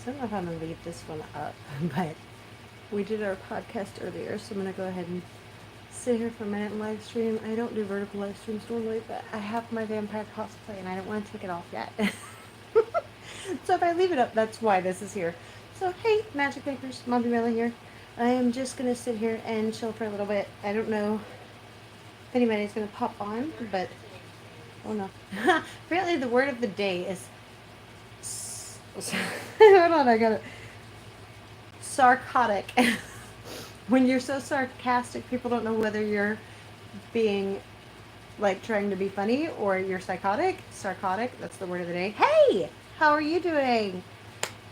So I don't know if I'm going to leave this one up, but we did our podcast earlier, so I'm going to go ahead and sit here for a minute and live stream. I don't do vertical live streams normally, but I have my vampire cosplay and I don't want to take it off yet. So if I leave it up, that's why this is here. So hey, Magic Makers, Mombierella here. I am just going to sit here and chill for a little bit. I don't know if anybody's going to pop on, but oh no. Apparently the word of the day is hold on, I got it. Sarcotic. When you're so sarcastic, people don't know whether you're being like trying to be funny or you're psychotic. Sarcotic, that's the word of the day. Hey, how are you doing?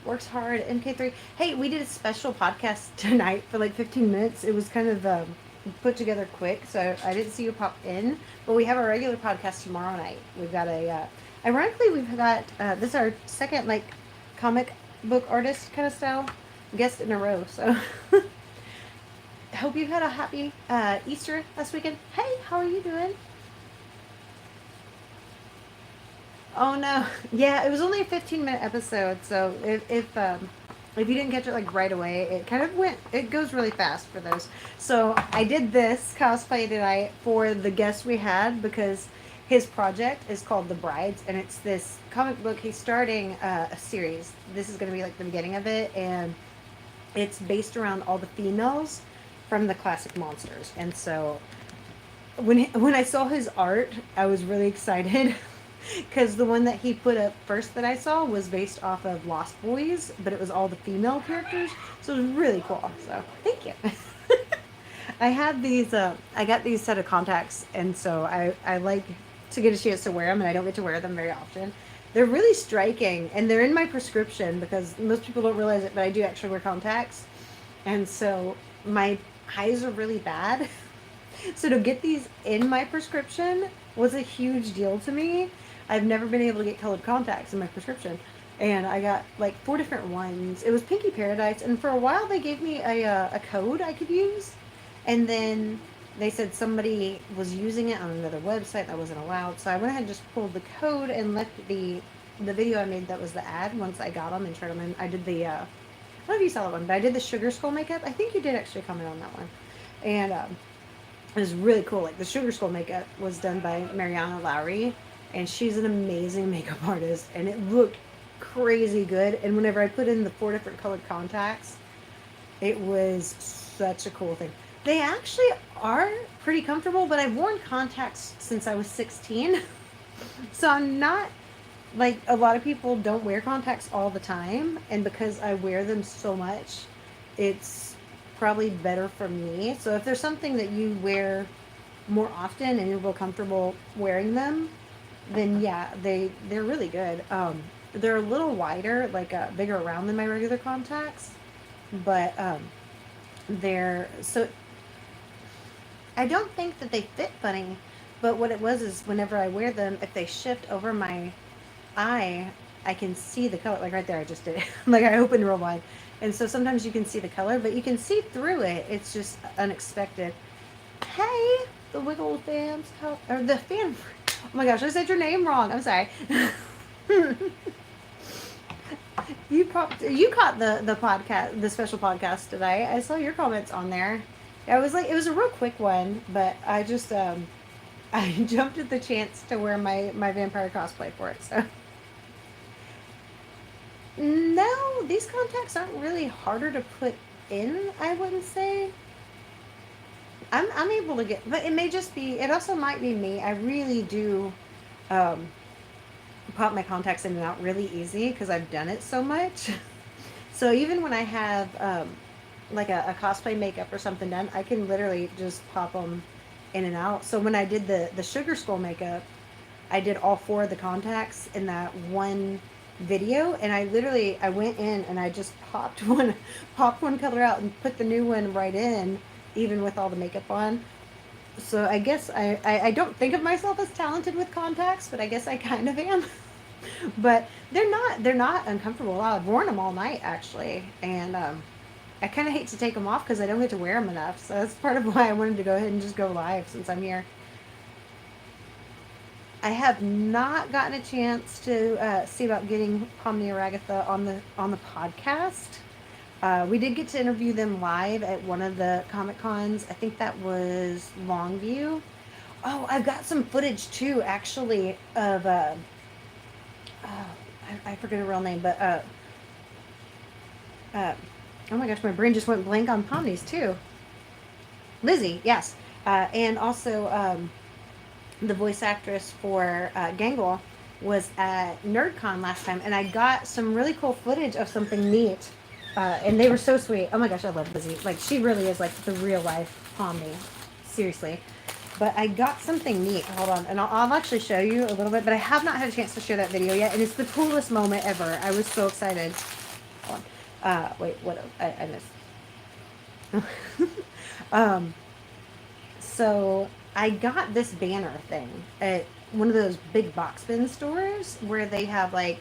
Works hard, MK3. Hey, we did a special podcast tonight for like 15 minutes. It was kind of put together quick, so I didn't see you pop in. But we have a regular podcast tomorrow night. We've got ironically, we've got, this is our second like comic book artist kind of style guest in a row. So hope you had a happy Easter last weekend. Hey, how are you doing? Oh no, yeah, it was only a 15-minute episode, so if you didn't catch it like right away, it kind of went. It goes really fast for those. So I did this cosplay tonight for the guest we had because his project is called The Brides, and it's this comic book. He's starting a series. This is going to be like the beginning of it, and it's based around all the females from the classic monsters. And so when I saw his art, I was really excited because the one that he put up first that I saw was based off of Lost Boys, but it was all the female characters, so it was really cool. So thank you. I had these. I got these set of contacts, and so I like to get a chance to wear them, and I don't get to wear them very often. They're really striking, and they're in my prescription because most people don't realize it, but I do actually wear contacts, and so my eyes are really bad. So to get these in my prescription was a huge deal to me. I've never been able to get colored contacts in my prescription. And I got like 4 different ones. It was Pinky Paradise. And for a while they gave me a code I could use. And then they said somebody was using it on another website that wasn't allowed. So I went ahead and just pulled the code and left the video I made that was the ad once I got them and tried them in. I did I don't know if you saw that one, but I did the Sugar Skull makeup. I think you did actually comment on that one. And it was really cool. Like the Sugar Skull makeup was done by Mariana Lowry, and she's an amazing makeup artist, and it looked crazy good. And whenever I put in the 4 different colored contacts, it was such a cool thing. They actually are pretty comfortable, but I've worn contacts since I was 16. So I'm not like a lot of people don't wear contacts all the time, and because I wear them so much, it's probably better for me. So if there's something that you wear more often and you're real comfortable wearing them, then yeah, they're really good. They're a little wider, like bigger around than my regular contacts, but they're so I don't think that they fit funny. But what it was is whenever I wear them, if they shift over my eye, I can see the color. Like right there, I just did it. Like I opened real wide. And so sometimes you can see the color, but you can see through it. It's just unexpected. Hey, the Wiggle fans. Or the fan. Oh my gosh, I said your name wrong. I'm sorry. You caught the podcast, the special podcast today. I saw your comments on there. I was like, it was a real quick one, but I just I jumped at the chance to wear my vampire cosplay for it. So no, these contacts aren't really harder to put in, I wouldn't say. I'm able to get, but it may just be, it also might be me. I really do um, pop my contacts in and out really easy because I've done it so much. So even when I have like a cosplay makeup or something done, I can literally just pop them in and out. So when I did the Sugar Skull makeup, I did all 4 of the contacts in that one video, and I went in and I just popped one color out and put the new one right in, even with all the makeup on. So I guess I don't think of myself as talented with contacts, but I guess I kind of am. But they're not uncomfortable. I've worn them all night actually, and I kind of hate to take them off because I don't get to wear them enough. So that's part of why I wanted to go ahead and just go live since I'm here. I have not gotten a chance to see about getting Pomni or Agatha on the podcast. We did get to interview them live at one of the Comic Cons. I think that was Longview. Oh, I've got some footage too, actually, of oh, I forget her real name, but uh, oh my gosh, my brain just went blank on Pomni's too. Lizzie, yes, and also the voice actress for Gangle was at NerdCon last time, and I got some really cool footage of something neat. And they were so sweet. Oh my gosh, I love Lizzie. Like, she really is like the real life Pomni. Seriously. But I got something neat. Hold on. And I'll actually show you a little bit, but I have not had a chance to share that video yet. And it's the coolest moment ever. I was so excited. Hold on. Wait, what? I missed. um, so I got this banner thing at one of those big box bin stores where they have like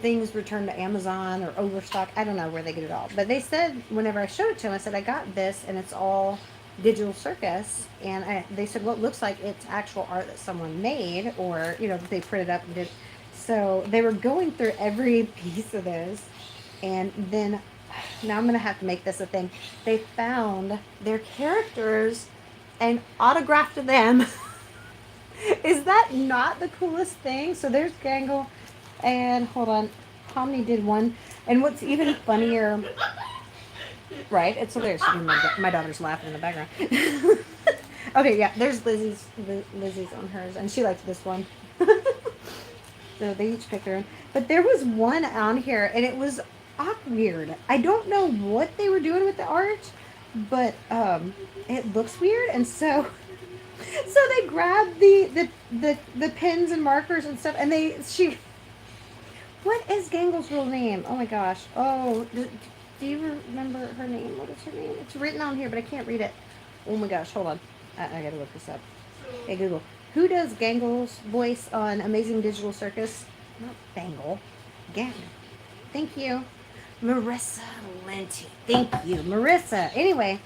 things returned to Amazon or Overstock. I don't know where they get it all. But they said, whenever I showed it to them, I said, I got this and it's all digital circus. And they said, well, it looks like it's actual art that someone made or, you know, that they printed up and did. So they were going through every piece of this. And then, now I'm going to have to make this a thing. They found their characters and autographed them. Is that not the coolest thing? So there's Gangle. And hold on, Pomni did one. And what's even funnier, right? It's hilarious. My daughter's laughing in the background. Okay, yeah, there's Lizzie's on hers, and she liked this one. So they each picked her. But there was one on here, and it was weird. I don't know what they were doing with the art, but it looks weird, and so they grabbed the pens and markers and stuff, and she. What is Gangle's real name? Oh my gosh. Oh, do you remember her name? What is her name? It's written on here, but I can't read it. Oh my gosh. Hold on. I gotta look this up. Hey, Google. Who does Gangle's voice on Amazing Digital Circus? Not Gangle. Gang. Thank you. Marissa Lenti. Thank you, Marissa. Anyway,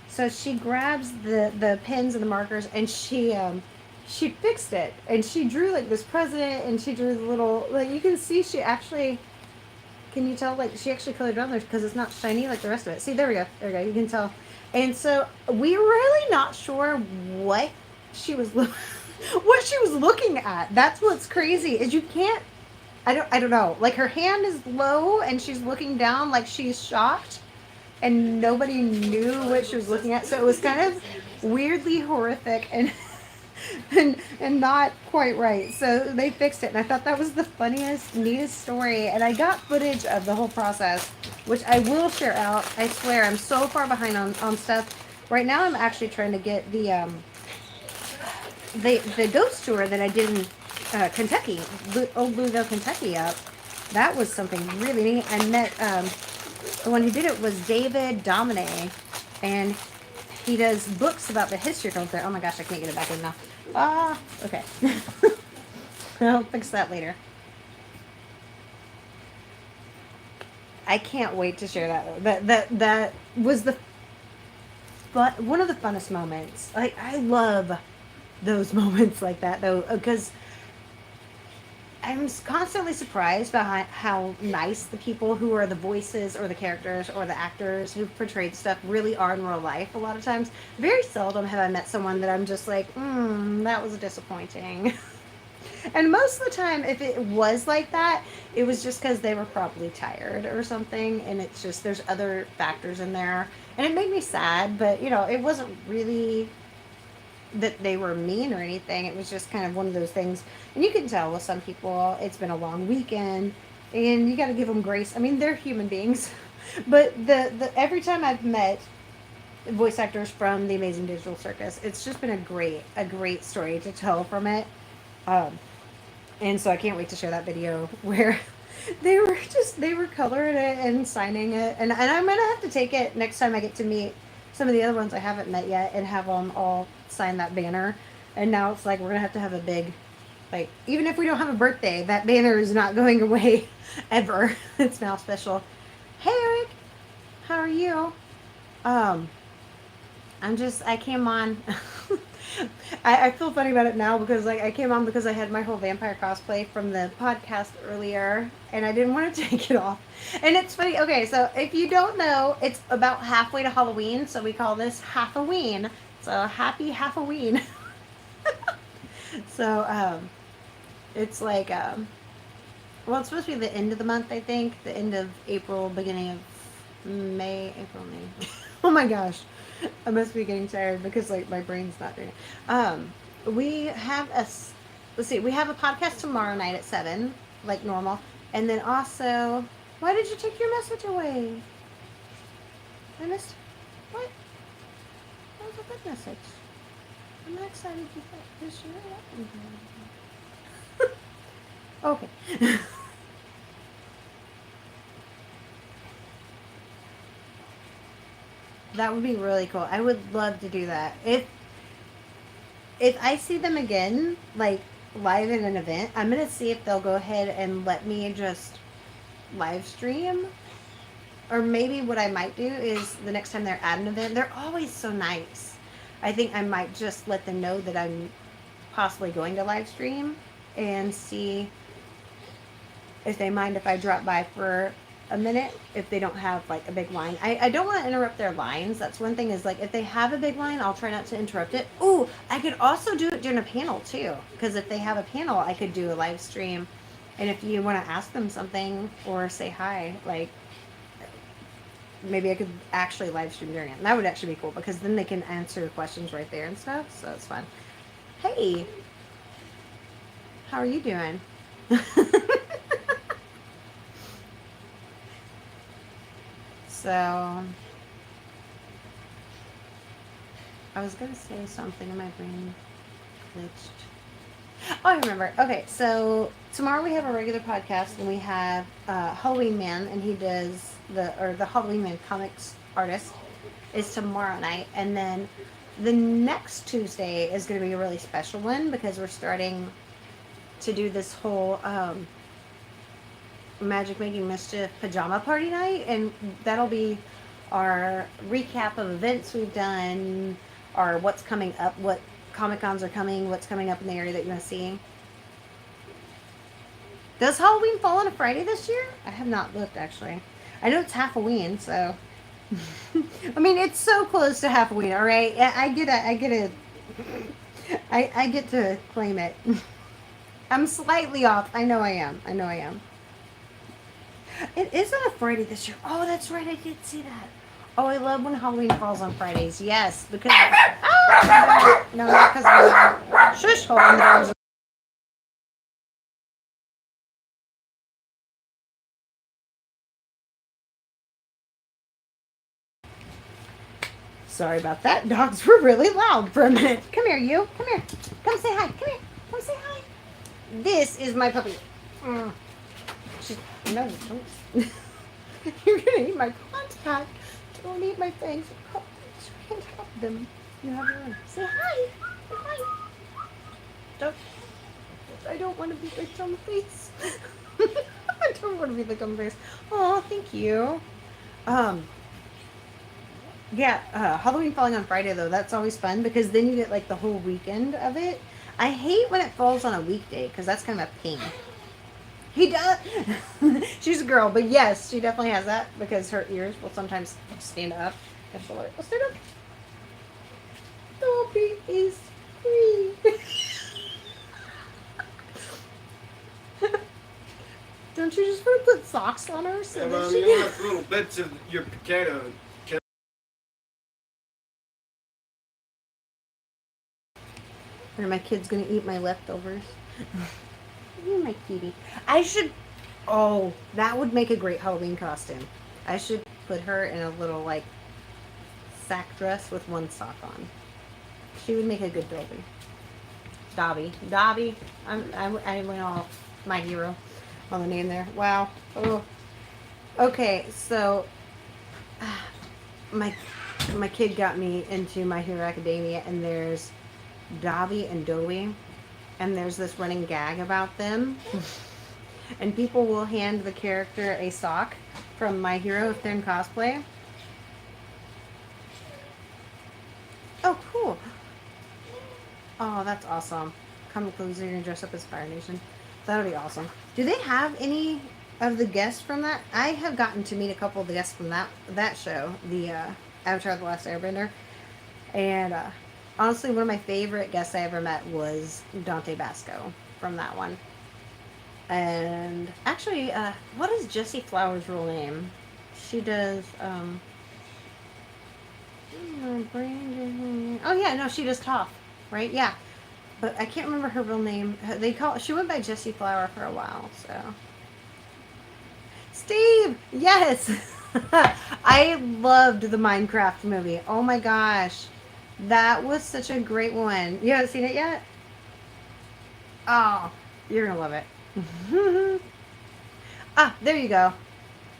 so she grabs the pens and the markers, and she fixed it, and she drew like this president, and she drew the little, like, you can see she actually, can you tell, like, she actually colored on there because it's not shiny like the rest of it. See, there we go, you can tell. And so we're really not sure what she was what she was looking at. That's what's crazy, is you can't, I don't know, like, her hand is low and she's looking down like she's shocked, and nobody knew what she was looking at, so it was kind of weirdly horrific and and not quite right. So they fixed it, and I thought that was the funniest, neatest story. And I got footage of the whole process, which I will share out. I swear, I'm so far behind on stuff. Right now, I'm actually trying to get the ghost tour that I did in Kentucky, Old Louisville, Kentucky up. That was something really neat. I met the one who did it was David Domine, and he does books about the history of there. Oh my gosh, I can't get it back in now. Okay. I'll fix that later. I can't wait to share that. That was one of the funnest moments. Like, I love those moments like that, though, because I'm constantly surprised by how nice the people who are the voices or the characters or the actors who portrayed stuff really are in real life. A lot of times, very seldom have I met someone that I'm just like, that was disappointing. And most of the time, if it was like that, it was just because they were probably tired or something, and it's just, there's other factors in there. And it made me sad, but, you know, it wasn't really that they were mean or anything. It was just kind of one of those things. And you can tell with some people, it's been a long weekend, and you got to give them grace. I mean, they're human beings. But the every time I've met voice actors from the Amazing Digital Circus, it's just been a great story to tell from it. And so I can't wait to share that video where they were coloring it and signing it. And I'm going to have to take it next time I get to meet some of the other ones I haven't met yet and have them all sign that banner. And now it's like we're going to have a big, like, even if we don't have a birthday, that banner is not going away ever. It's now special. Hey, Eric. How are you? I came on. I feel funny about it now because like I came on because I had my whole vampire cosplay from the podcast earlier and I didn't want to take it off. And it's funny. Okay, so if you don't know, it's about halfway to Halloween, so we call this Halfoween. So happy Halfoween. So it's like well, it's supposed to be the end of the month, I think, the end of April, beginning of May, April, May. Oh my gosh, I must be getting tired because like my brain's not doing it. We have let's see, we have a podcast tomorrow night at 7, like normal, and then also, why did you take your message away? I missed. What? That was a good message. I'm not excited to get this year. Okay. That would be really cool. I would love to do that. If I see them again, like live in an event, I'm gonna see if they'll go ahead and let me just live stream. Or maybe what I might do is the next time they're at an event, they're always so nice. I think I might just let them know that I'm possibly going to live stream and see if they mind if I drop by for a minute if they don't have like a big line. I don't want to interrupt their lines. That's one thing is like if they have a big line, I'll try not to interrupt it. Ooh, I could also do it during a panel too. Because if they have a panel, I could do a live stream. And if you want to ask them something or say hi, like maybe I could actually live stream during it. And that would actually be cool because then they can answer questions right there and stuff. So it's fun. Hey, how are you doing? So I was gonna say something and my brain glitched. Oh, I remember. Okay, so tomorrow we have a regular podcast and we have Halloween Man and he does the Halloween Man comics artist is tomorrow night, and then the next Tuesday is going to be a really special one because we're starting to do this whole Magic Making Mischief pajama party night, and that'll be our recap of events we've done, or what's coming up, what Comic Cons are coming, what's coming up in the area that you want to see. Does Halloween fall on a Friday this year? I have not looked actually. I know it's Halloween, so I mean it's so close to Halloween. All right, I get to claim it. I'm slightly off. I know I am. I know I am. It is on a Friday this year. Oh, that's right. I did see that. Oh, I love when Halloween falls on Fridays. Yes, because oh, no, not because of shush hole in the dogs. Sorry about that. Dogs were really loud for a minute. Come here, you. Come here. Come say hi. Come here. Come say hi. This is my puppy. She, no, don't. You're gonna eat my contact. Don't eat my things. You can't help them. You have your own. Say hi. Say hi. Don't. I don't want to be licked on the face. I don't want to be licked on the face. Oh, thank you. Yeah, Halloween falling on Friday though, that's always fun because then you get like the whole weekend of it. I hate when it falls on a weekday because that's kind of a pain. He does. She's a girl, but yes, she definitely has that because her ears will sometimes stand up. And she'll like, stand up. Dobby is free. Don't you just want to put socks on her so that she you want little bits of your potato. Are my kids gonna eat my leftovers? You my cutie. I should. Oh, that would make a great Halloween costume. I should put her in a little like sack dress with one sock on. She would make a good Dobby. Dobby. I went all my hero on the name there. Wow. Oh. Okay, so my kid got me into My Hero Academia, and there's Dobby and Dobby, and there's this running gag about them. And people will hand the character a sock from My Hero if they're in cosplay. Oh, cool. Oh, that's awesome. Comic Clues, you're gonna dress up as Fire Nation. That would be awesome. Do they have any of the guests from that? I have gotten to meet a couple of the guests from that show, the Avatar: The Last Airbender, and honestly, one of my favorite guests I ever met was Dante Basco from that one. And actually, what is Jessie Flower's real name? She does. Oh yeah, no, she does Toph, right? Yeah, but I can't remember her real name. She went by Jessie Flower for a while. So Steve, yes, I loved the Minecraft movie. Oh my gosh, that was such a great one. You haven't seen it yet? Oh, you're gonna love it. Ah, there you go.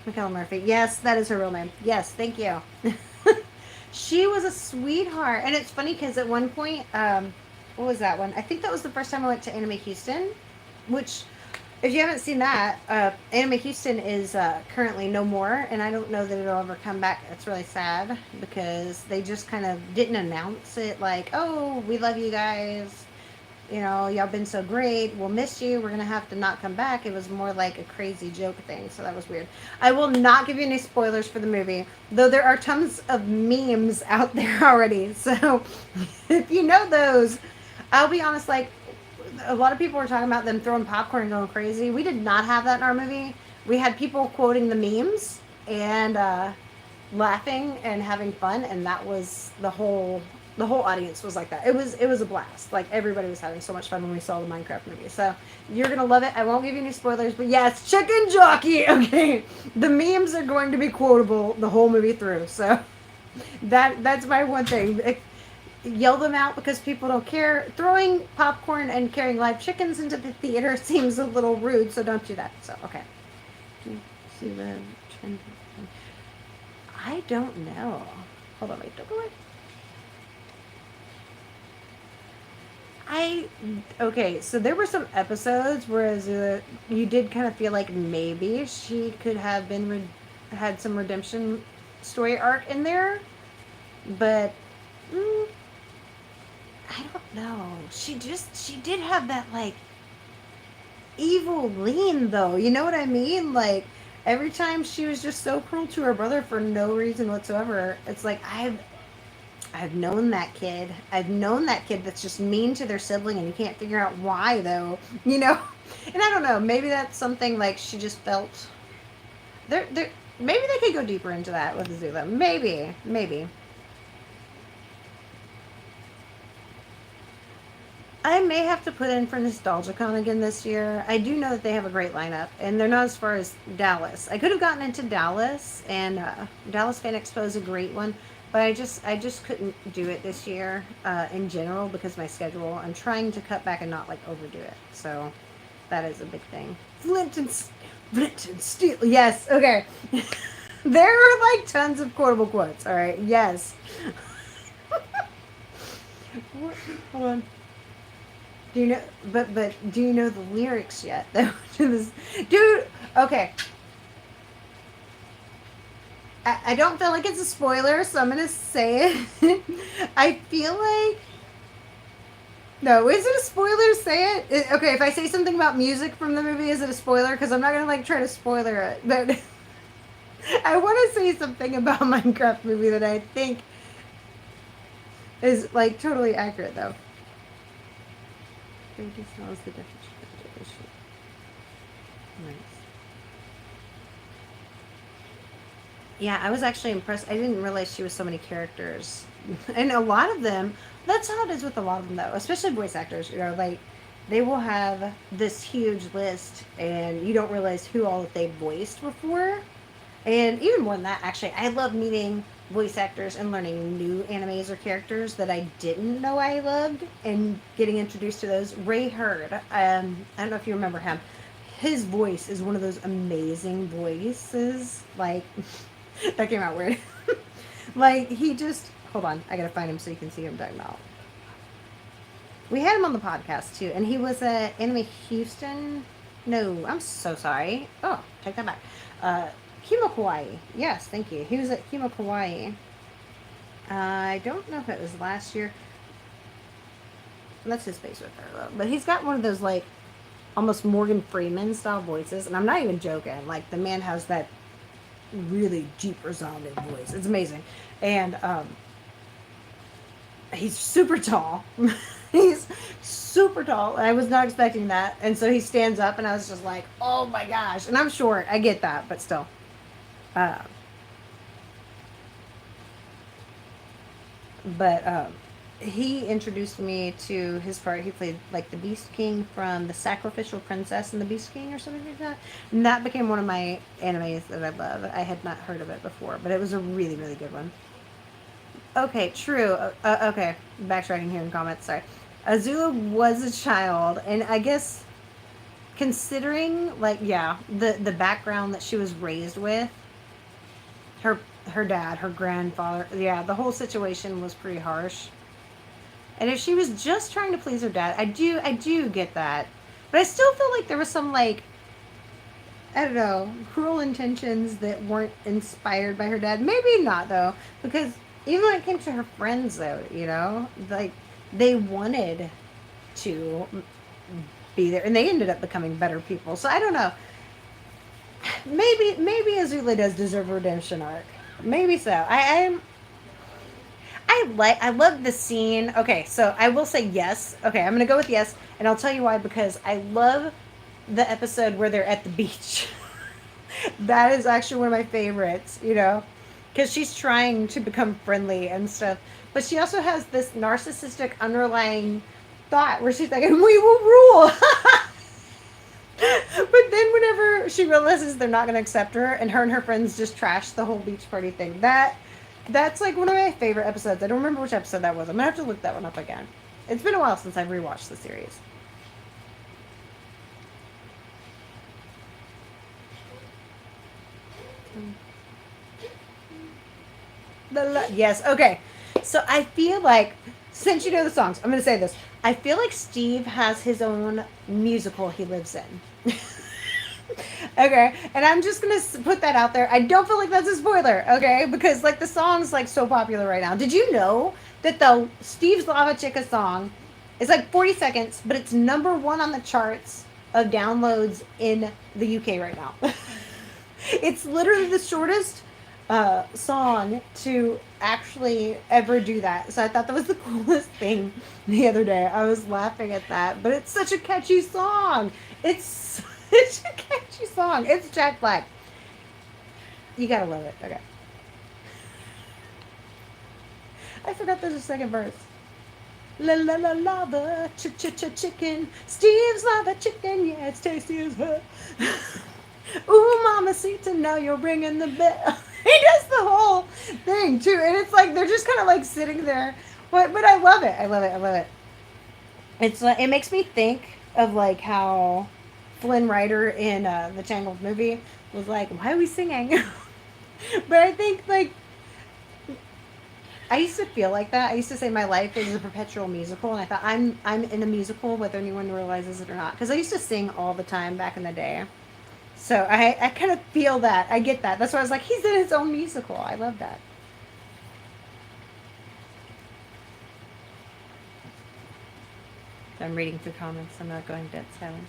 Michaela Murphy. Yes, that is her real name. Yes, thank you. She was a sweetheart. And it's funny because at one point, what was that one? I think that was the first time I went to Anime Houston, which, if you haven't seen that, Anime Houston is currently no more. And I don't know that it'll ever come back. It's really sad because they just kind of didn't announce it like, oh, we love you guys. You know, y'all been so great. We'll miss you. We're going to have to not come back. It was more like a crazy joke thing. So that was weird. I will not give you any spoilers for the movie, though there are tons of memes out there already. So if you know those, I'll be honest, like, a lot of people were talking about them throwing popcorn and going crazy. We did not have that in our movie. We had people quoting the memes and laughing and having fun, and that was the whole audience was like that. It was a blast. Like everybody was having so much fun when we saw the Minecraft movie. So you're gonna love it. I won't give you any spoilers, but yes, chicken jockey. Okay, the memes are going to be quotable the whole movie through. So that's my one thing. Yell them out because people don't care. Throwing popcorn and carrying live chickens into the theater seems a little rude, so don't do that. So okay. See the trend. I don't know. Hold on, wait, don't go away. Okay, so there were some episodes whereas you did kind of feel like maybe she could have had some redemption story arc in there, but mm, I don't know. She did have that like evil lean though. You know what I mean? Like every time she was just so cruel to her brother for no reason whatsoever. It's like I've known that kid. I've known that kid that's just mean to their sibling and you can't figure out why though, you know? And I don't know, maybe that's something like she just felt there maybe they could go deeper into that with Azula. Maybe. I may have to put in for NostalgiaCon again this year. I do know that they have a great lineup, and they're not as far as Dallas. I could have gotten into Dallas, and Dallas Fan Expo is a great one, but I just couldn't do it this year in general because of my schedule. I'm trying to cut back and not like overdo it, so that is a big thing. Flint and Steel. Yes. Okay. There are like tons of quotable quotes. All right. Yes. Hold on. Do you know? But do you know the lyrics yet? Though, to this, dude. Okay. I don't feel like it's a spoiler, so I'm gonna say it. I feel like no. Is it a spoiler? Say it. Okay, if I say something about music from the movie, is it a spoiler? Because I'm not gonna like try to spoiler it. But I want to say something about Minecraft movie that I think is like totally accurate though. The definition of nice. Yeah, I was actually impressed. I didn't realize she was so many characters, and a lot of them. That's how it is with a lot of them, though. Especially voice actors. You know, like they will have this huge list, and you don't realize who all that they voiced before. And even more than that, actually, I love meeting voice actors and learning new animes or characters that I didn't know I loved and getting introduced to those. Ray Hurd, I don't know if you remember him. His voice is one of those amazing voices. Like, that came out weird. Like, he just, hold on, I gotta find him so you can see him talking about. We had him on the podcast too, and he was at Anime Houston. No, I'm so sorry. Oh, take that back. Kimo Kawaii. Yes, thank you. He was at Kimo Kawaii. I don't know if it was last year. That's his face right there, though. But he's got one of those, like, almost Morgan Freeman style voices. And I'm not even joking. Like, the man has that really deep, resounding voice. It's amazing. And he's super tall. He's super tall. I was not expecting that. And so he stands up, and I was just like, oh my gosh. And I'm short. I get that, but still. Uh, but he introduced me to his part. He played like the Beast King from The Sacrificial Princess and the Beast King or something like that. And that became one of my animes that I love. I had not heard of it before, but it was a really, really good one. Okay, true. Okay, backtracking here in comments. Sorry. Azula was a child, and I guess considering like yeah, the background that she was raised with, her her dad, her grandfather, yeah, the whole situation was pretty harsh. And if she was just trying to please her dad, I do get that. But I still feel like there was some like I don't know, cruel intentions that weren't inspired by her dad. Maybe not though, because even when it came to her friends though, like they wanted to be there and they ended up becoming better people. So I don't know. Maybe Azula does deserve a redemption arc. Maybe so. I love the scene. Okay, so I will say yes. Okay, I'm gonna go with yes, and I'll tell you why because I love the episode where they're at the beach. That is actually one of my favorites, because she's trying to become friendly and stuff, but she also has this narcissistic underlying thought where she's like, "And we will rule." But then whenever she realizes they're not going to accept her, and her friends just trash the whole beach party thing, that's like one of my favorite episodes. I don't remember which episode that was. I'm gonna have to look that one up again. It's been a while since I've rewatched the series. Yes, okay. So I feel like, since you know the songs, I'm gonna say this. I feel like Steve has his own musical he lives in. Okay, and I'm just gonna put that out there. I don't feel like that's a spoiler, okay? Because like the song's like so popular right now. Did you know that the Steve's Lava Chica song is like 40 seconds, but it's number one on the charts of downloads in the UK right now. It's literally the shortest song to actually ever do that. So I thought that was the coolest thing the other day. I was laughing at that, but it's such a catchy song. It's such a catchy song. It's Jack Black. You gotta love it. Okay. I forgot there's a second verse. La la la lava, chicken. Steve's lava chicken, yeah, it's tasty as hell. Ooh, mamacita, now you're ringing the bell. He does the whole thing too, and it's like they're just kind of like sitting there. But I love it. I love it. I love it. It's it makes me think of like how Flynn Rider in the Tangled movie was like, "Why are we singing?" But I think like I used to feel like that. I used to say my life is a perpetual musical, and I thought I'm in a musical whether anyone realizes it or not. Because I used to sing all the time back in the day. So I kind of feel that. I get that. That's why I was like, he's in his own musical. I love that. I'm reading through comments. I'm not going dead silent.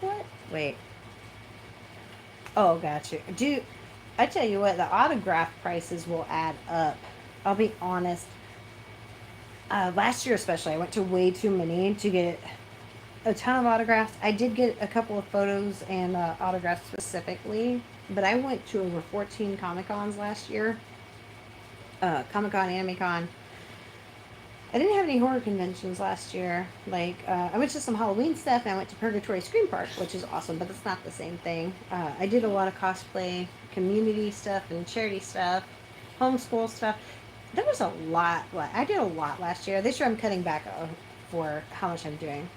What? Wait. Oh, got you. Dude, I tell you what, the autograph prices will add up. I'll be honest. Last year especially, I went to way too many to get a ton of autographs. I did get a couple of photos and autographs specifically, but I went to over 14 Comic Cons last year. Comic Con, Anime Con. I didn't have any horror conventions last year. Like, I went to some Halloween stuff, and I went to Purgatory Scream Park, which is awesome, but it's not the same thing. I did a lot of cosplay, community stuff, and charity stuff, homeschool stuff. There was a lot. I did a lot last year. This year I'm cutting back for how much I'm doing.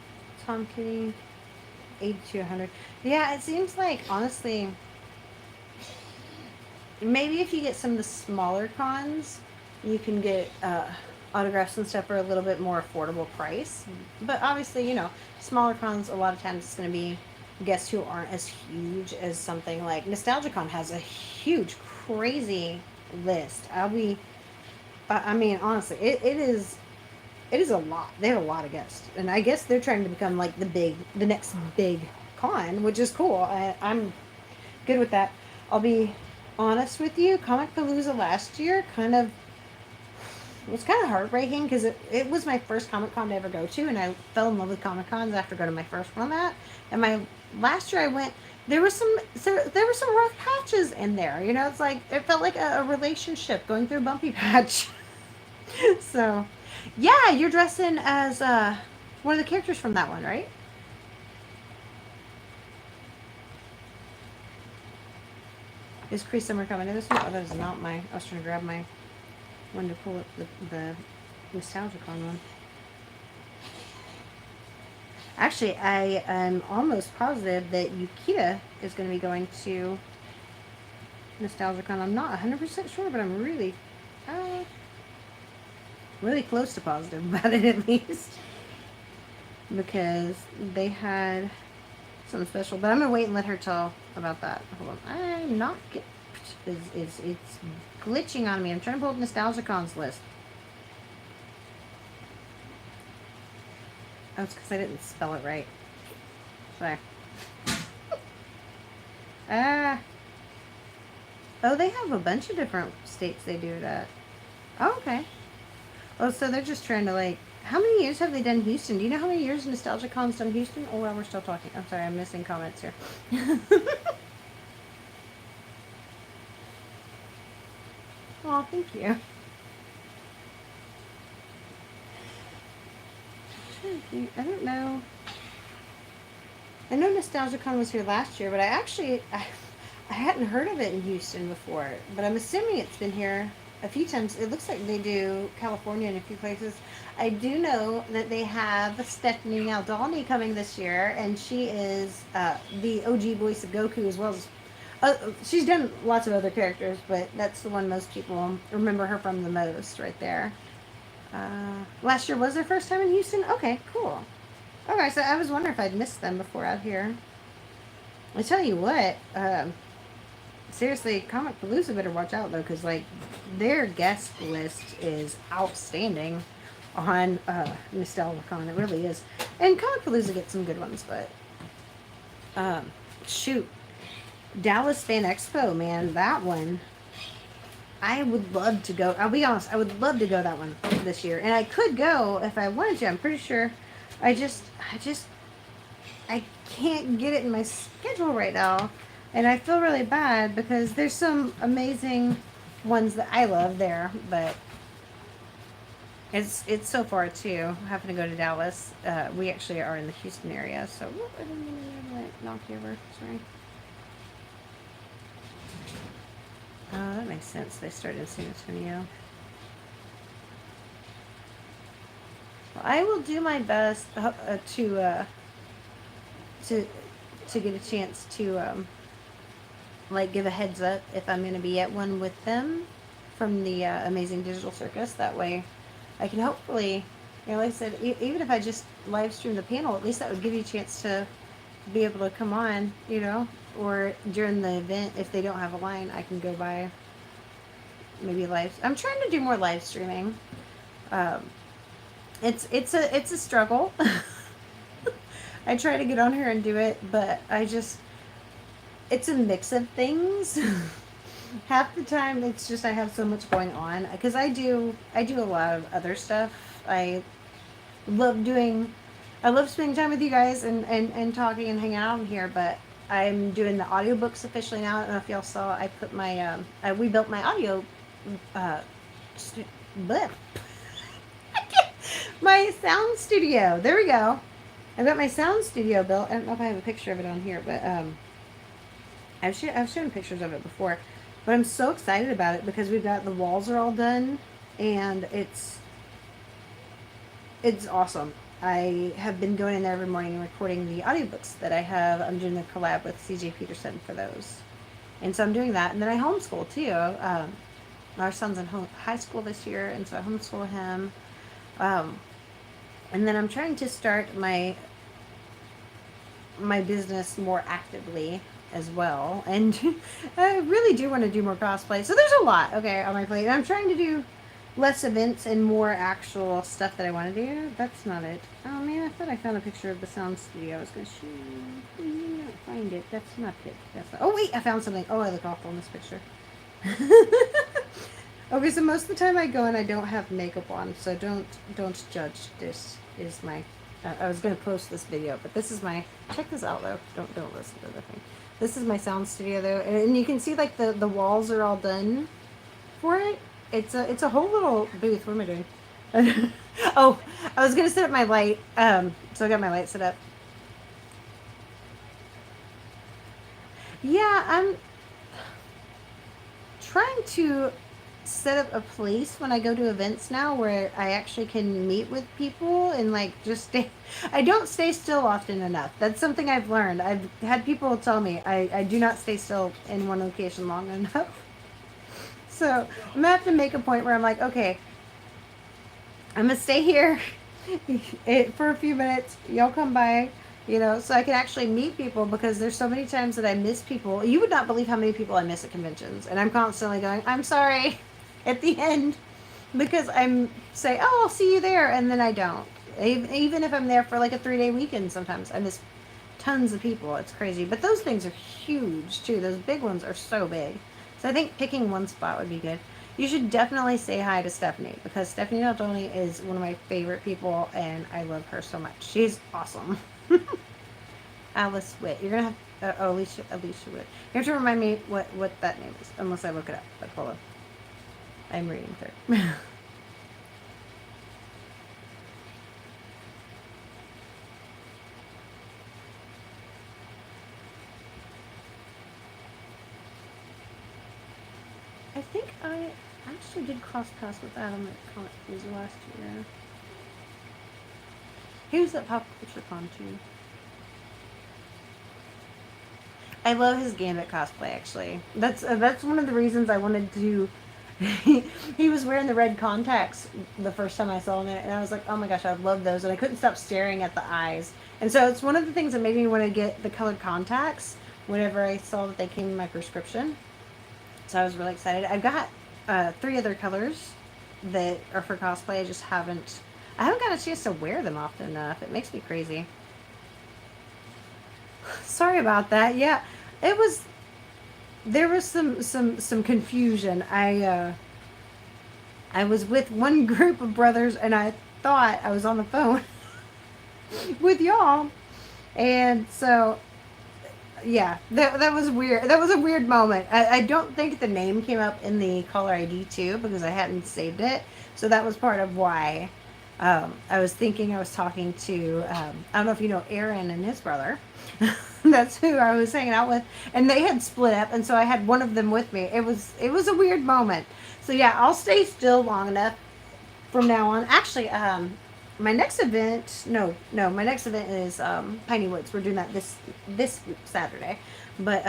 Tom Kitty, 80 to 100. Yeah, it seems like, honestly, maybe if you get some of the smaller cons, you can get autographs and stuff for a little bit more affordable price. But obviously, smaller cons, a lot of times it's going to be guests who aren't as huge as something like NostalgiaCon has a huge, crazy list. I mean, honestly, it it is a lot. They have a lot of guests, and I guess they're trying to become like the next big con, which is cool. I'm good with that. I'll be honest with you. Comic Palooza last year it was kind of heartbreaking because it was my first Comic Con to ever go to, and I fell in love with Comic Cons after going to my first one. And my last year I went, there were some rough patches in there. You know, it's like it felt like a relationship going through a bumpy patch. So, yeah, you're dressing as one of the characters from that one, right? Is Cree Summer coming to this one? Oh, that is not my. I was trying to grab my one to pull up the Nostalgicon one. Actually, I am almost positive that Yukita is going to be going to Nostalgicon. I'm not 100% sure, but I'm uh, really close to positive about it at least. Because they had something special. But I'm going to wait and let her tell about that. Hold on. I'm not get, it's glitching on me. I'm trying to pull up Nostalgicon's list. Oh, it's because I didn't spell it right. Sorry. Ah. Oh, they have a bunch of different states they do it at. Oh, okay. Oh, so they're just trying to like... How many years have they done Houston? Do you know how many years Nostalgicon's done Houston? Oh, well, we're still talking. I'm sorry, I'm missing comments here. Oh, thank you. I don't know. I know Nostalgicon was here last year, but I hadn't heard of it in Houston before. But I'm assuming it's been here a few times. It looks like they do California in a few places. I do know that they have Stephanie Naldani coming this year, and she is the OG voice of Goku as well as. She's done lots of other characters, but that's the one most people remember her from the most, right there. Last year was their first time in Houston? Okay, cool. Okay, so I was wondering if I'd missed them before out here. I tell you what, seriously, Comic Palooza better watch out though, because like their guest list is outstanding on Nostalgicon. It really is, and Comic Palooza gets some good ones, but shoot, Dallas Fan Expo, man, that one. I would love to go. I'll be honest, I would love to go that one this year, and I could go if I wanted to. I'm pretty sure. I can't get it in my schedule right now, and I feel really bad because there's some amazing ones that I love there, but it's so far too. Having to go to Dallas. We actually are in the Houston area, so whoop, I didn't mean to knock you over. Sorry. Oh, that makes sense. They started in San Antonio. Well, I will do my best to get a chance to like give a heads up if I'm going to be at one with them from the Amazing Digital Circus. That way, I can hopefully, you know, like I said, even if I just live stream the panel, at least that would give you a chance to be able to come on, you know, or during the event if they don't have a line, I can go by. Maybe live. I'm trying to do more live streaming. It's a struggle. I try to get on here and do it, but it's a mix of things. Half the time it's just I have so much going on because I do a lot of other stuff. Love doing I love spending time with you guys and talking and hanging out in here, but I'm doing the audiobooks officially now. I don't know if y'all saw I put my we built my audio blip. My sound studio. There we go. I've got my sound studio built. I don't know if I have a picture of it on here, but I've shown pictures of it before. But I'm so excited about it because we've got the walls are all done and it's awesome. I have been going in there every morning and recording the audiobooks that I have. I'm doing a collab with CJ Peterson for those. And so I'm doing that. And then I homeschool too. Our son's in high school this year, and so I homeschool him. And then I'm trying to start my business more actively as well. And I really do want to do more cosplay. So there's a lot, okay, on my plate. And I'm trying to do less events and more actual stuff that I want to do. That's not it. Oh man, I thought I found a picture of the sound studio. I was going to show you. I not find it. That's not it. That's not. Oh wait, I found something. Oh, I look awful in this picture. Okay, so most of the time I go and I don't have makeup on, so don't judge. This is my. I was gonna post this video, but this is my. Check this out though. Don't listen to the thing. This is my sound studio though, and you can see like the walls are all done for it. It's a whole little booth. What am I doing? Oh, I was gonna set up my light. So I got my light set up. Yeah, I'm trying to set up a place when I go to events now where I actually can meet with people and like just stay. I don't stay still often enough. That's something I've learned. I've had people tell me I do not stay still in one location long enough. So I'm gonna have to make a point where I'm like, okay, I'm gonna stay here for a few minutes. Y'all come by, so I can actually meet people because there's so many times that I miss people. You would not believe how many people I miss at conventions, and I'm constantly going, I'm sorry, at the end, because I'm say, oh, I'll see you there, and then I don't. Even if I'm there for like a 3-day weekend, sometimes I miss tons of people. It's crazy, but those things are huge too. Those big ones are so big. So I think picking one spot would be good. You should definitely say hi to Stephanie because Stephanie Naldoni is one of my favorite people and I love her so much. She's awesome. Alice Witt. You're gonna have Alicia Witt. You have to remind me what that name is, unless I look it up. But hold on. I'm reading through. I think I actually did cross paths with Adam at Comic Cruise last year. He was at Pop Culture Con too. I love his Gambit cosplay. Actually, that's one of the reasons I wanted to. He was wearing the red contacts the first time I saw him, and I was like, oh my gosh, I love those, and I couldn't stop staring at the eyes. And so it's one of the things that made me want to get the colored contacts whenever I saw that they came in my prescription. So I was really excited. I've got 3 other colors that are for cosplay. I haven't got a chance to wear them often enough. It makes me crazy. Sorry about that. Yeah, it was. There was some confusion. I was with one group of brothers, and I thought I was on the phone with y'all, and so yeah, that was weird. That was a weird moment. I don't think the name came up in the caller ID too because I hadn't saved it, so that was part of why. I was thinking I was talking to I don't know if you know Aaron and his brother. That's who I was hanging out with, and they had split up, and so I had one of them with me. It was a weird moment. So yeah, I'll stay still long enough from now on. Actually, my next event, no, my next event is Piney Woods. We're doing that this Saturday, but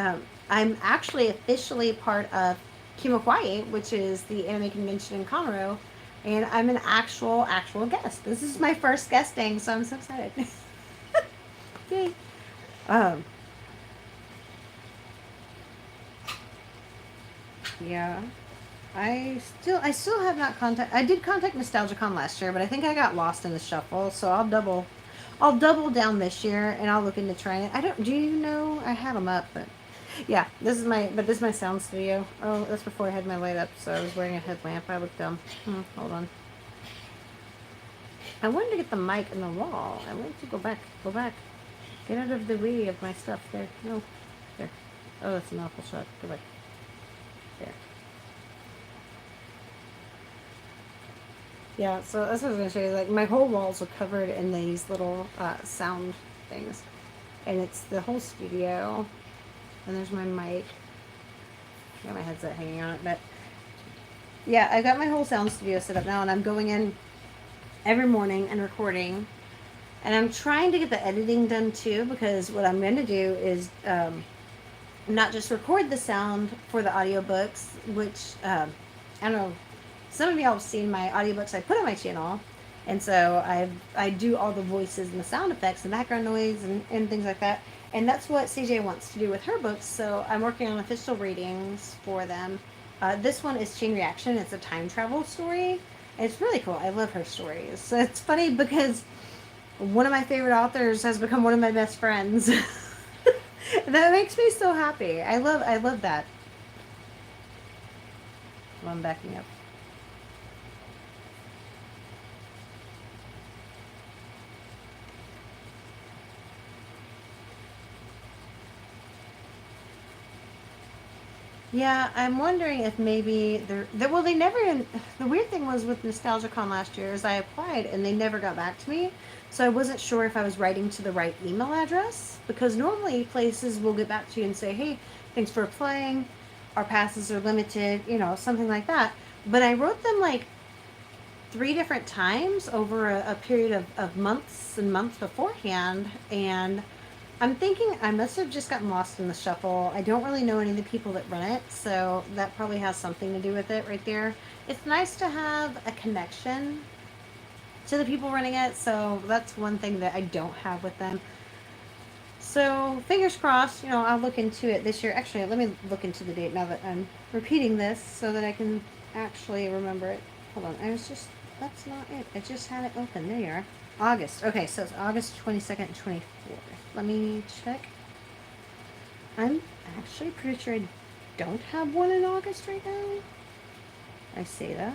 I'm actually officially part of Kimakwai, which is the anime convention in Conroe, and I'm an actual guest. This is my first guesting, so I'm so excited. Yay. Um, yeah. I still have not contact. I did contact NostalgiaCon last year, but I think I got lost in the shuffle. So I'll double down this year, and I'll look into trying it. I don't. Do you know? I had them up, but yeah, this is my sound studio. Oh, that's before I had my light up, so I was wearing a headlamp. I look dumb. Hold on. I wanted to get the mic in the wall. I wanted to go back. Get out of the way of my stuff. There. No. There. Oh, that's an awful shot. Go back. There. Yeah, so that's what I was gonna show you. Like my whole walls are covered in these little sound things, and it's the whole studio. And there's my mic. I got my headset hanging on it, but yeah, I got my whole sound studio set up now, and I'm going in every morning and recording. And I'm trying to get the editing done too, because what I'm going to do is not just record the sound for the audiobooks, which I don't know. Some of y'all have seen my audiobooks I put on my channel, and so I do all the voices and the sound effects and background noise and things like that. And that's what CJ wants to do with her books, so I'm working on official readings for them. This one is Chain Reaction. It's a time travel story. It's really cool. I love her stories. So it's funny because one of my favorite authors has become one of my best friends. That makes me so happy. I love that. Well, I'm backing up. Yeah, I'm wondering if maybe well, they never. The weird thing was with NostalgiaCon last year is I applied and they never got back to me, so I wasn't sure if I was writing to the right email address because normally places will get back to you and say, "Hey, thanks for applying. Our passes are limited," something like that. But I wrote them like three different times over a period of months and months beforehand, and I'm thinking I must have just gotten lost in the shuffle. I don't really know any of the people that run it, so that probably has something to do with it right there. It's nice to have a connection to the people running it, so that's one thing that I don't have with them. So fingers crossed, I'll look into it this year. Actually, let me look into the date now that I'm repeating this so that I can actually remember it. Hold on, that's not it. I just had it open. There you are. August. Okay, so it's August 22nd and 24th. Let me check. I'm actually pretty sure I don't have one in August right now. I say that.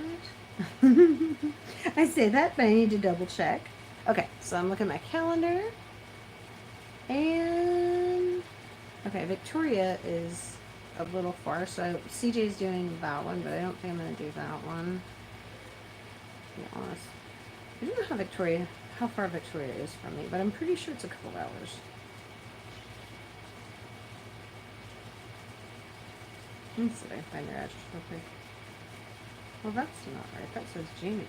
I say that, but I need to double check. Okay, so I'm looking at my calendar. And okay, Victoria is a little far, so CJ's doing that one, but I don't think I'm gonna do that one. To be honest, I don't know how far Victoria is from me, but I'm pretty sure it's a couple hours. Let's see if I can find her address real quick. Well, that's not right. That says Jamie.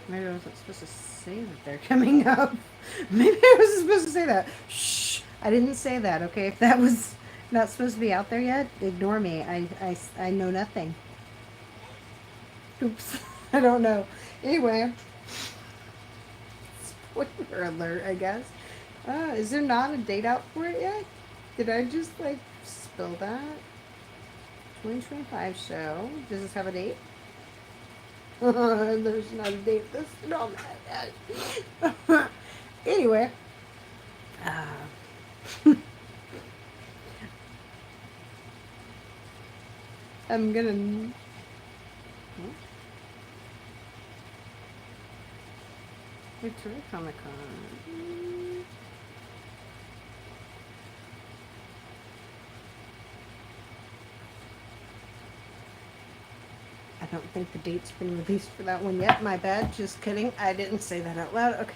Maybe I wasn't supposed to say that they're coming up. Maybe I wasn't supposed to say that. Shh. I didn't say that, okay? If that was not supposed to be out there yet, ignore me. I know nothing. Oops. I don't know. Anyway. Spoiler alert, I guess. Is there not a date out for it yet? Did I just, spill that? 2025 show. Does this have a date? There's not a date listed on that. Anyway. I'm gonna. Victoria Comic Con. I don't think the date's been released for that one yet. My bad. Just kidding. I didn't say that out loud. Okay.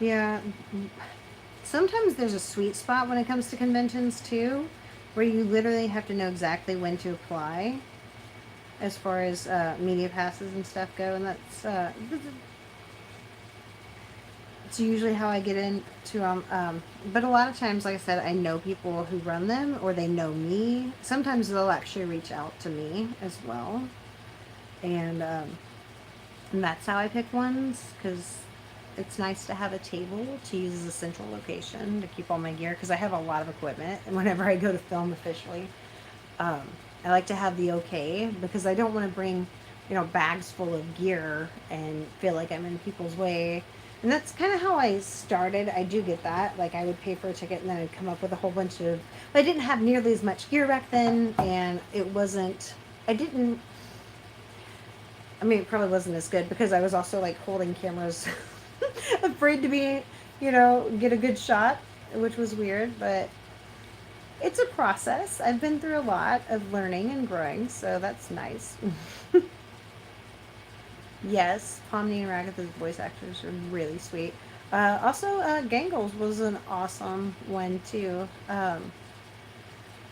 Yeah. Sometimes there's a sweet spot when it comes to conventions too, where you literally have to know exactly when to apply as far as media passes and stuff go, and it's usually how I get into them. But a lot of times, like I said, I know people who run them, or they know me. Sometimes they'll actually reach out to me as well, and that's how I pick ones, because it's nice to have a table to use as a central location to keep all my gear, because I have a lot of equipment, and whenever I go to film officially, um, I like to have the okay, because I don't want to bring, bags full of gear and feel like I'm in people's way. And that's kind of how I started. I do get that. Like, I would pay for a ticket and then I'd come up with a whole bunch of. I didn't have nearly as much gear back then, and it wasn't. I didn't. I mean, it probably wasn't as good because I was also like holding cameras, afraid to be, get a good shot, which was weird, but it's a process. I've been through a lot of learning and growing, so that's nice. Yes, Pomni and Ragatha's voice actors are really sweet. Also, Gangles was an awesome one too. I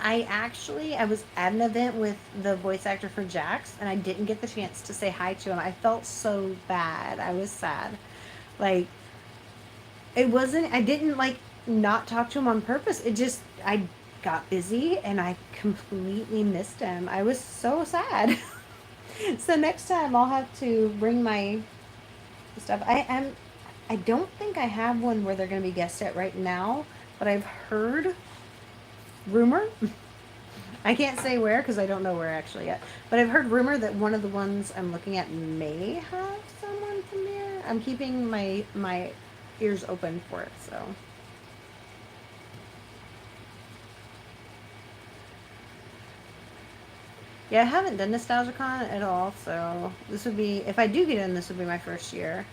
was at an event with the voice actor for Jax, and I didn't get the chance to say hi to him. I felt so bad. I was sad. Like, it wasn't, I didn't not talk to him on purpose. I got busy and I completely missed him. I was so sad. So next time I'll have to bring my stuff. I don't think I have one where they're going to be guest set right now, but I've heard rumor. I can't say where because I don't know where actually yet. But I've heard rumor that one of the ones I'm looking at may have someone from there. I'm keeping my ears open for it. So yeah, I haven't done NostalgiaCon at all. So this would be, if I do get in, this would be my first year.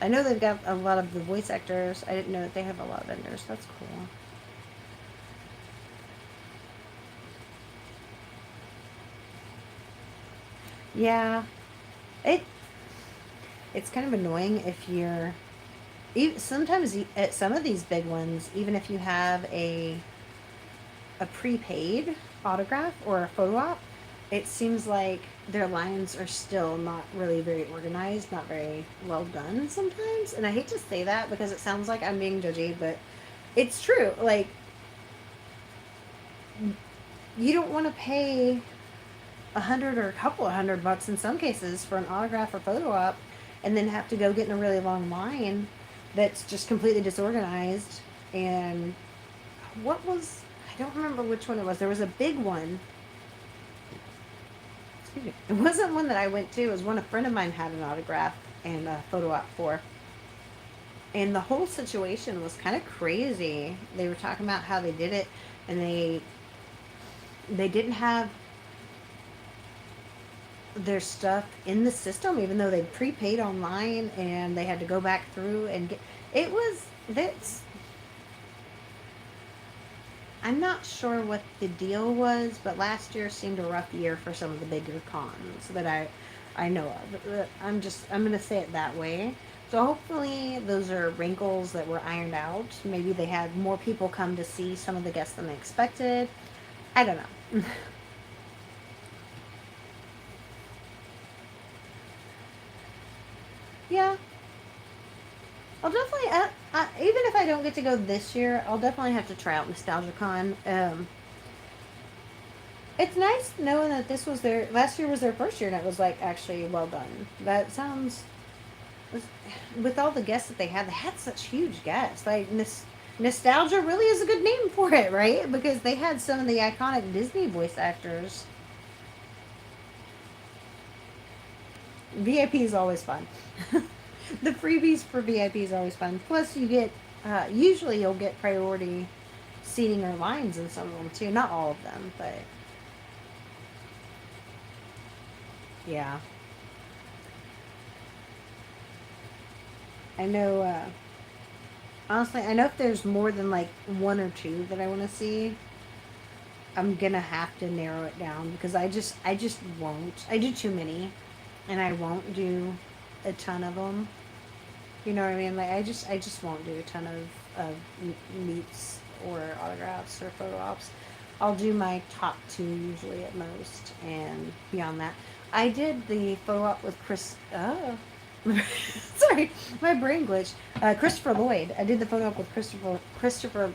I know they've got a lot of the voice actors. I didn't know that they have a lot of vendors. That's cool. Yeah, it it's kind of annoying if you're sometimes at some of these big ones, even if you have a prepaid autograph or a photo op, it seems like their lines are still not really very organized, not very well done sometimes. And I hate to say that because it sounds like I'm being judgy, but it's true. Like, you don't want to pay 100 or a couple of $100 in some cases for an autograph or photo op and then have to go get in a really long line that's just completely disorganized. And what was, I don't remember which one it was. There was a big one. Excuse me. It wasn't one that I went to. It was one a friend of mine had an autograph and a photo op for. And the whole situation was kind of crazy. They were talking about how they did it, and they didn't have their stuff in the system, even though they prepaid online, and they had to go back through and get. It was that's. I'm not sure what the deal was, but last year seemed a rough year for some of the bigger cons that I know of. I'm gonna say it that way. So hopefully those are wrinkles that were ironed out. Maybe they had more people come to see some of the guests than they expected. I don't know. Yeah, I'll definitely. Even if I don't get to go this year, I'll definitely have to try out NostalgiaCon. It's nice knowing that this was their last year was their first year, and it was like actually well done. That sounds with all the guests that they had such huge guests. Like nostalgia really is a good name for it, right? Because they had some of the iconic Disney voice actors. VIP is always fun. The freebies for VIP is always fun. Plus, you get usually you'll get priority seating or lines in some of them too. Not all of them, but yeah. I know. Honestly, I know if there's more than like one or two that I want to see, I'm gonna have to narrow it down because I just won't. I do too many, and I won't do a ton of them. You know what I mean? Like I just won't do a ton of meets or autographs or photo ops. I'll do my top two usually at most, and beyond that, I did the photo op with Chris. Oh, sorry, my brain glitch. Christopher Lloyd. I did the photo op with Christopher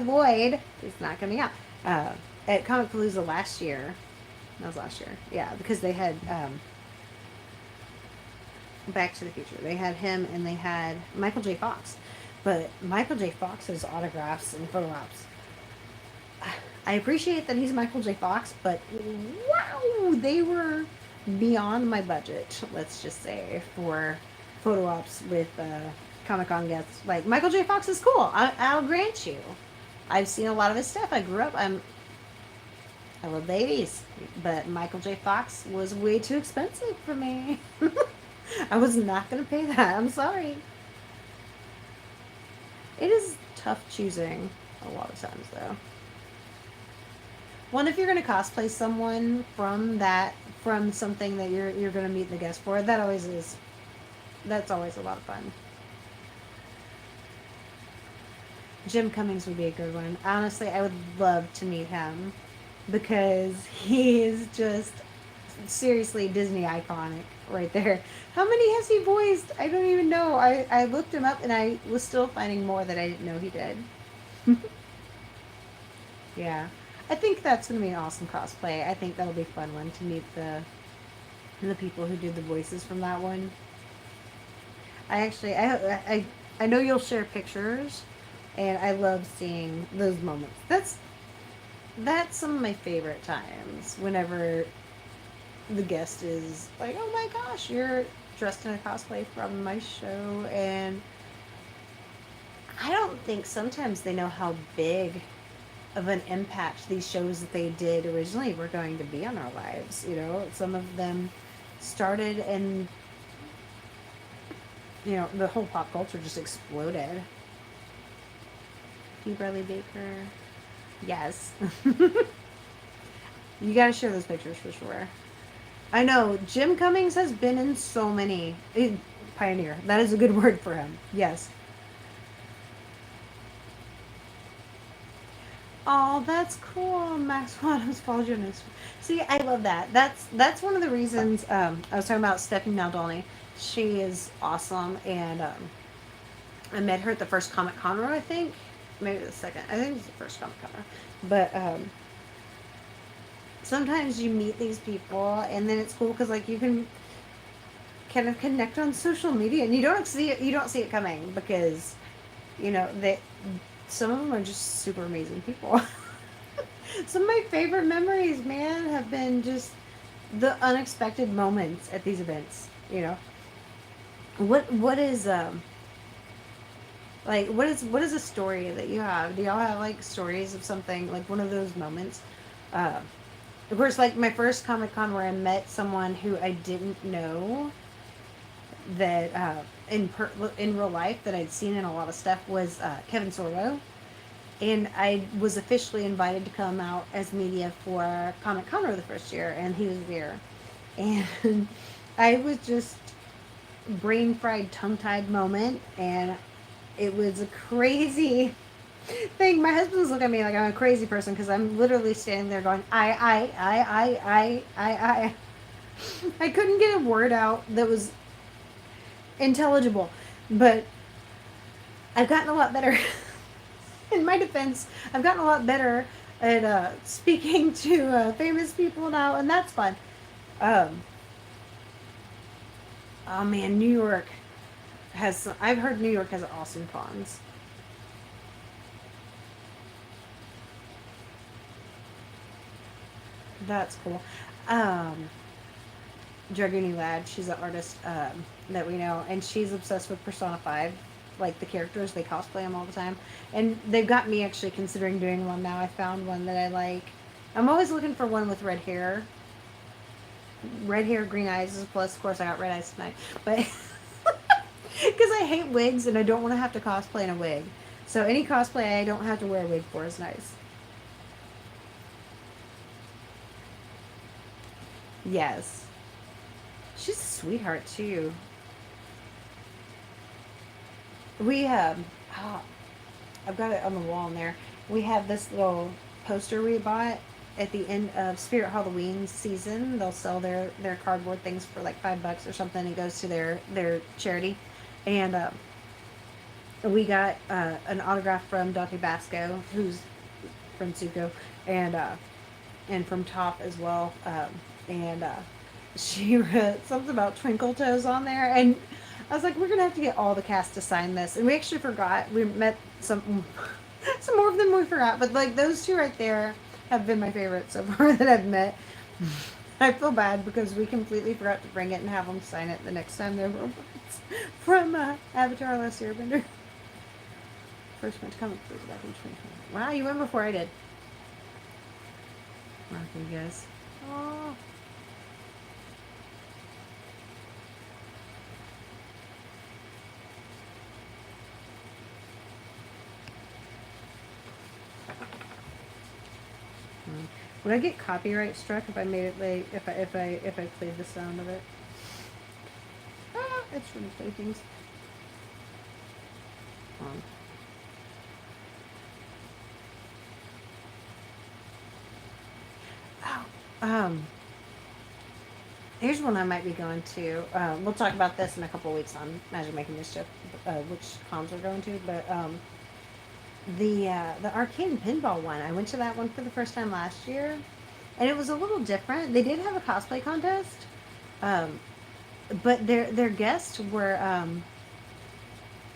Lloyd. It's not coming out. At Comic Palooza last year. That was last year. Yeah, because they had Back to the Future. They had him and they had Michael J. Fox. But Michael J. Fox's autographs and photo ops, I appreciate that he's Michael J. Fox, but wow, they were beyond my budget, let's just say, for photo ops with Comic Con guests. Like, Michael J. Fox is cool, I'll grant you. I've seen a lot of his stuff. I love the 80s, but Michael J. Fox was way too expensive for me. I was not going to pay that. I'm sorry. It is tough choosing a lot of times, though. One, if you're going to cosplay someone from something that you're going to meet the guest for, that's always a lot of fun. Jim Cummings would be a good one. Honestly, I would love to meet him because he is just seriously Disney iconic right there. How many has he voiced? I don't even know. I looked him up and I was still finding more that I didn't know he did. Yeah. I think that's gonna be an awesome cosplay. I think that'll be a fun one to meet the people who did the voices from that one. I actually I know you'll share pictures, and I love seeing those moments. That's some of my favorite times. Whenever the guest is like, "Oh my gosh, you're dressed in a cosplay from my show," and I don't think sometimes they know how big of an impact these shows that they did originally were going to be on our lives. You know, some of them started and the whole pop culture just exploded. P. Bradley Baker, yes. You gotta share those pictures for sure. I know Jim Cummings has been in so many. Pioneer. That is a good word for him. Yes. Oh, that's cool. Max Waddams followed you on Instagram. See, I love that. That's one of the reasons I was talking about Stephanie Naldoni. She is awesome, and I met her at the first Comic Con, I think. Maybe the second. I think it was the first Comic Con. But sometimes you meet these people, and then it's cool because like you can kind of connect on social media, and you don't see it coming because they some of them are just super amazing people. Some of my favorite memories, man, have been just the unexpected moments at these events. What is like what is a story that you have? Do y'all have like stories of something like one of those moments? Uh, of course, like my first Comic Con where I met someone who I didn't know that in real life that I'd seen in a lot of stuff was Kevin Sorbo, and I was officially invited to come out as media for Comic Con the first year, and he was there, and I was just brain fried, tongue tied moment, and it was a crazy thing. My husband was looking at me like I'm a crazy person because I'm literally standing there going I. I couldn't get a word out that was intelligible, but I've gotten a lot better. In my defense, I've gotten a lot better at speaking to famous people now, and that's fun. Um, oh man, New York has. I've heard New York has awesome cons. That's cool. Um, Dragoonie Lad, she's an artist that we know, and she's obsessed with Persona 5. Like the characters, they cosplay them all the time. And they've got me actually considering doing one now. I found one that I like. I'm always looking for one with red hair. Red hair, green eyes, plus, of course, I got red eyes tonight. But because I hate wigs and I don't want to have to cosplay in a wig. So any cosplay I don't have to wear a wig for is nice. Yes. She's a sweetheart, too. We have, oh, I've got it on the wall in there. We have this little poster we bought at the end of Spirit Halloween season. They'll sell their cardboard things for like $5 or something. It goes to their charity, and we got an autograph from Dante Basco, who's from Zuko, and from Top as well. And she wrote something about Twinkle Toes on there, and I was like, we're gonna have to get all the cast to sign this. And we actually forgot. We met some some more of them we forgot, but like those two right there have been my favorites so far that I've met. I feel bad because we completely forgot to bring it and have them sign it the next time they're robots from Avatar: Last Airbender. First went to comic books back in 2020. Wow, you went before I did. Wow, you guys. Oh. Would I get copyright struck if I made it like if I played the sound of it? Ah, it's from Playthings. Oh, here's one I might be going to. We'll talk about this in a couple of weeks on Magic Making Mischief, which cons we're going to. But the arcade and pinball one. I went to that one for the first time last year, and it was a little different. They did have a cosplay contest, um, but their guests were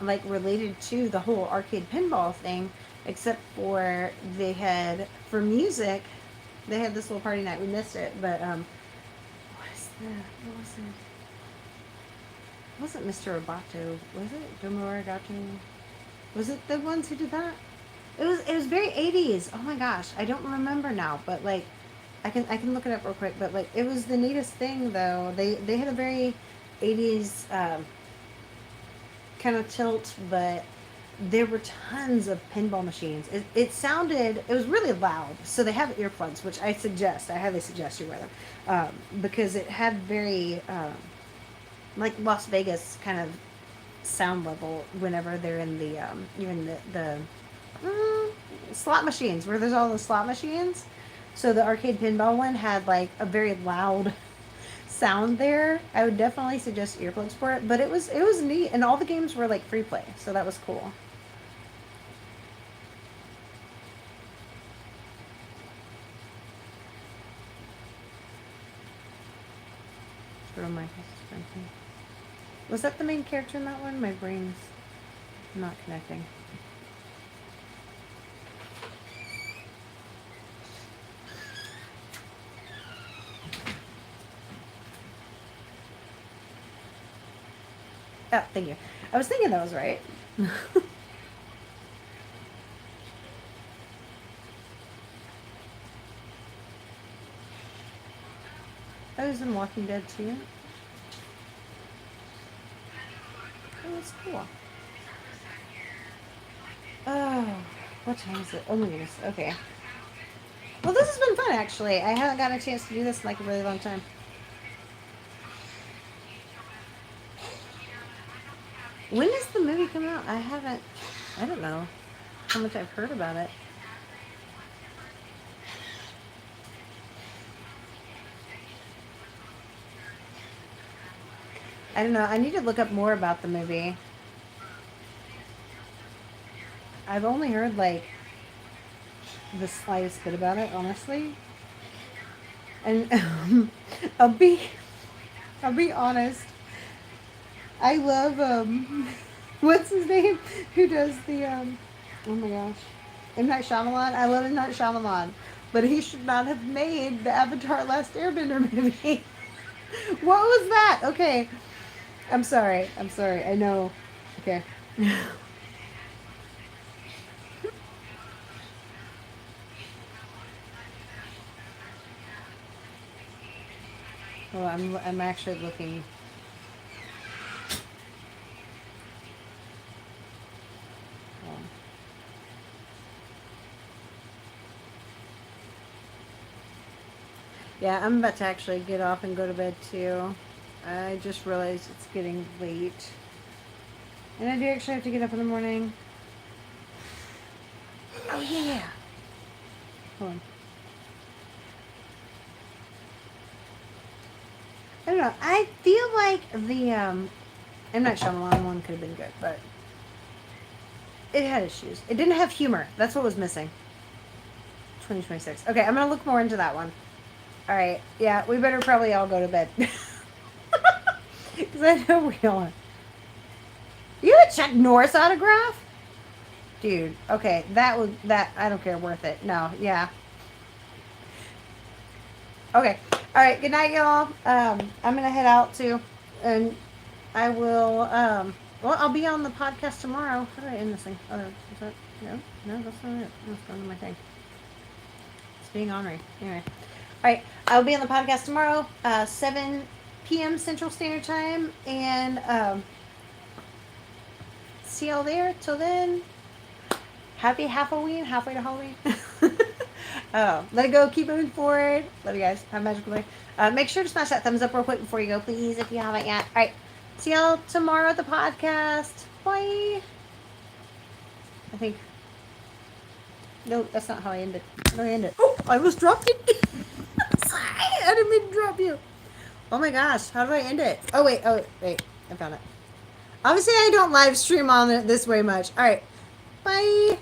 like related to the whole arcade pinball thing, except for they had for music, they had this little party night. We missed it, but what was it? It wasn't Mr. Roboto, was it? Domo Arigato? Was it the ones who did that? It was very 80s. Oh my gosh, I don't remember now, but like I can look it up real quick, but like it was the neatest thing though. They had a very 80s kind of tilt, but there were tons of pinball machines. It sounded, it was really loud. So they have earplugs, which I highly suggest you wear them, because it had very like Las Vegas kind of sound level whenever they're in the you're in the slot machines where there's all the slot machines. So the arcade pinball one had like a very loud sound there. I would definitely suggest earplugs for it, but it was neat, and all the games were like free play, so that was cool. Was that the main character in that one? My brain's not connecting. Oh, thank you. I was thinking that was right. I was in Walking Dead too. Oh, that's cool. Oh, what time is it? Oh my goodness. Okay. Well, this has been fun actually. I haven't gotten a chance to do this in like a really long time. When does the movie come out? I don't know how much I've heard about it. I don't know. I need to look up more about the movie. I've only heard like the slightest bit about it, honestly. And I'll be I'll be honest. I love what's his name? Who does the oh my gosh. M. Night Shyamalan. I love M. Night Shyamalan. But he should not have made the Avatar Last Airbender movie. What was that? Okay. I'm sorry. I'm sorry. I know. Okay. Well, I'm actually looking. um, Yeah, I'm about to actually get off and go to bed too. I just realized it's getting late. And I do actually have to get up in the morning. Oh yeah. Hold on. I don't know. I feel like the M. Night Shyamalan one could have been good, but it had issues. It didn't have humor. That's what was missing. 2026. Okay, I'm gonna look more into that one. All right. Yeah, we better probably all go to bed. Because I know we all are. You have a Chuck Norris autograph? Dude, okay, that, I don't care, worth it. No, yeah. Okay. All right, good night, y'all. I'm going to head out too. And I will, well, I'll be on the podcast tomorrow. How do I end this thing? Oh, is that, no? No, that's not it. That's going to my thing. It's being ornery. Anyway. All right, I'll be on the podcast tomorrow, 7 p.m. Central Standard Time, and see y'all there. Till then, happy Halloween, halfway to Halloween. Let it go, keep moving forward. Love you guys. Have a magical day. Make sure to smash that thumbs up real quick before you go, please, if you haven't yet. All right, see y'all tomorrow at the podcast. Bye. I think. No, that's not how I end it. How do I end it? Oh, I almost dropped it. Sorry, I didn't mean to drop you. Oh my gosh, how do I end it? Oh wait, I found it. Obviously, I don't live stream on it this way much. All right, bye.